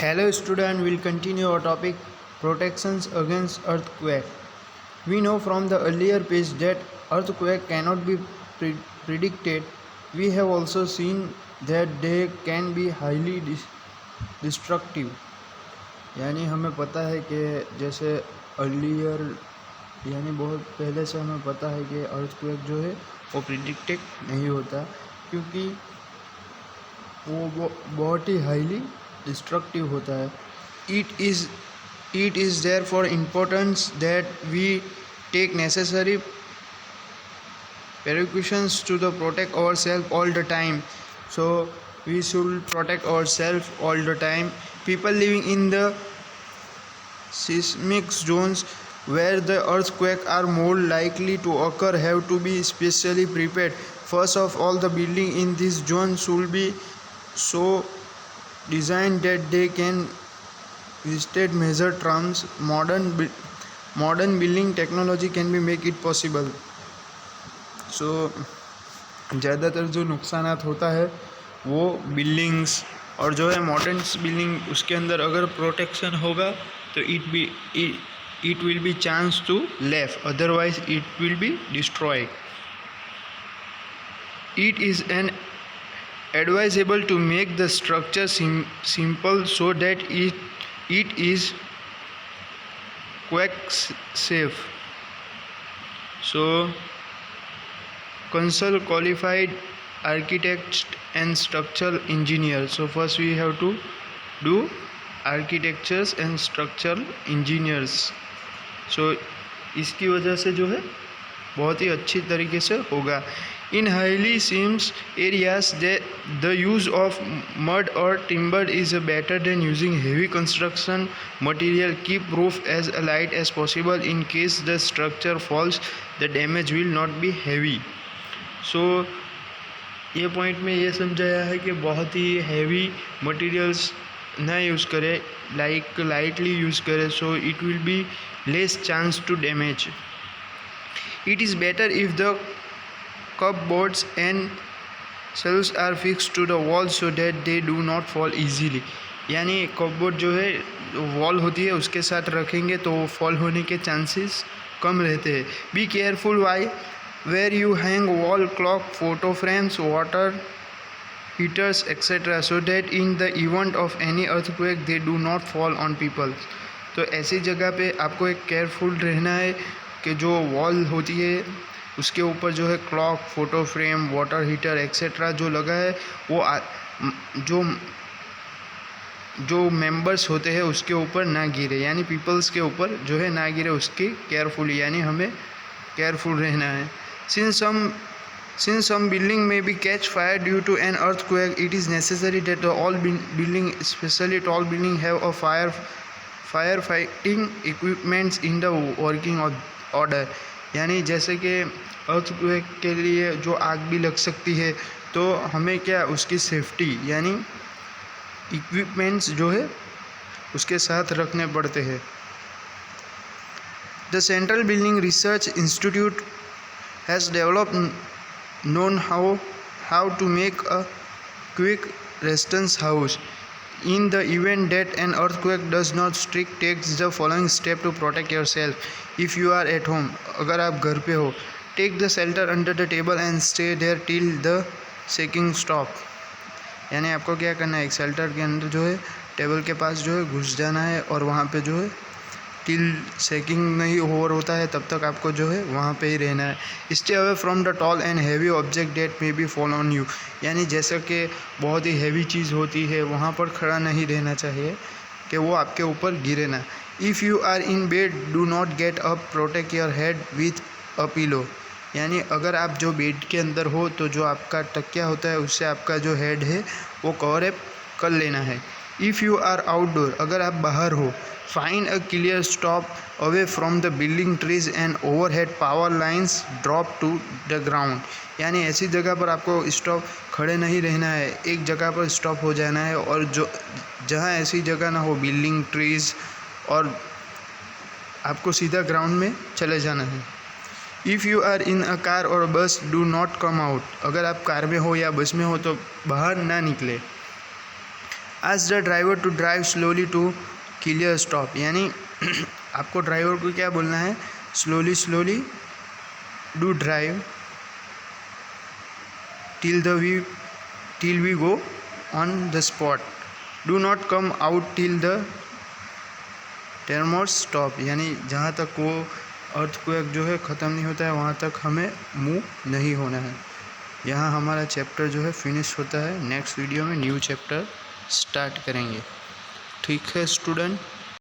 Hello student, we'll continue our topic protections against earthquake. We know from the earlier page that earthquake cannot be predicted. We have also seen that they can be highly destructive. यानी हमें पता है कि जैसे earlier यानी बहुत पहले से हमें पता है कि अर्थक्वेक जो है वो प्रिडिक्टेड नहीं होता क्योंकि वो बहुत ही हाईली डिस्ट्रक्टिव होता है. It is therefore important that we take necessary precautions to protect ourselves all the time. So we should protect ourselves all the time. People living in the seismic zones where the earthquakes are more likely to occur have to be specially prepared. First of all, the building in this zone should be so designed that they can withstand major traumas. Modern building technology can be make it possible. So ज़्यादातर जो नुकसानात होता है वो buildings और जो है modern building उसके अंदर अगर प्रोटेक्शन होगा तो it will be chance to live, otherwise it will be destroyed. It is advisable to make the structure simple so that it is quake safe. So consult qualified architects and structural engineers. So first we have to do architectures and structural engineers. So इसकी वजह से जो है बहुत ही अच्छी तरीके से होगा. In highly seams areas, the use of mud or timber is better than using heavy construction material. Keep roof as light as possible. In case the structure falls, the damage will not be heavy. So ये point में ये समझाया है कि बहुत ही heavy materials ना use करें, lightly use करें, so it will be less chance to damage. It is better if the cupboards and shelves are fixed to the wall so that they do not fall easily. यानी cupboard जो है wall होती है उसके साथ रखेंगे तो फॉल होने के चांसेस कम रहते हैं. Be careful where you hang wall clock, photo frames, water heaters, etc. so that in the event of any earthquake they do not fall on people. तो ऐसी जगह पे आपको एक केयरफुल रहना है कि जो वॉल होती है उसके ऊपर जो है clock, photo frame, water heater etcetera जो लगा है वो जो मेंबर्स होते हैं उसके ऊपर ना गिरे, यानी पीपल्स के ऊपर जो है ना गिरे, उसकी केयरफुली यानी हमें केयरफुल रहना है. Since some building may be catch fire due to an earthquake, it is necessary that all building, especially tall building, have a firefighting equipments in the working order. यानी जैसे कि अर्थक्वेक के लिए जो आग भी लग सकती है तो हमें क्या उसकी सेफ्टी यानी इक्विपमेंट्स जो है उसके साथ रखने पड़ते हैं. The central building research institute has developed known how to make a quick resistance house. In the event that an earthquake does not strike, take the following step to protect yourself. If you are at home, अगर आप घर पे हो, take the shelter under the table and stay there till the shaking stop. यानी आपको क्या करना है, एक शेल्टर के अंदर जो है टेबल के पास जो है घुस जाना है और वहाँ पे जो है टिल शेकिंग नहीं ओवर होता है तब तक आपको जो है वहाँ पे ही रहना है. Stay away from the tall and heavy object that may be fall on you. यानी जैसे कि बहुत ही हैवी चीज़ होती है वहाँ पर खड़ा नहीं रहना चाहिए कि वो आपके ऊपर गिरे ना. If you are in bed do not get up, protect your head with a pillow. यानी अगर आप जो बेड के अंदर हो तो जो आपका तकिया होता है उससे आपका जो हेड है वो कवर अप कर लेना है. इफ़ यू आर आउटडोर, अगर आप बाहर हो, find a clear stop away from the building trees and overhead power lines drop to the ground. यानी ऐसी जगह पर आपको स्टॉप खड़े नहीं रहना है, एक जगह पर स्टॉप हो जाना है और जो जहाँ ऐसी जगह ना हो बिल्डिंग ट्रीज और आपको सीधा ग्राउंड में चले जाना है. If you are in a car और bus do not come out. अगर आप कार में हो या बस में हो तो बाहर ना निकले. Ask the driver to drive slowly to clear stop, यानी आपको ड्राइवर को क्या बोलना है, slowly do drive till we go on the spot, do not come out till the termos stop, यानी जहाँ तक वो अर्थक्वेक जो है ख़त्म नहीं होता है वहाँ तक हमें मूव नहीं होना है। यहाँ हमारा चैप्टर जो है फिनिश होता है। नेक्स्ट वीडियो में न्यू चैप्टर स्टार्ट करेंगे। ठीक है स्टूडेंट।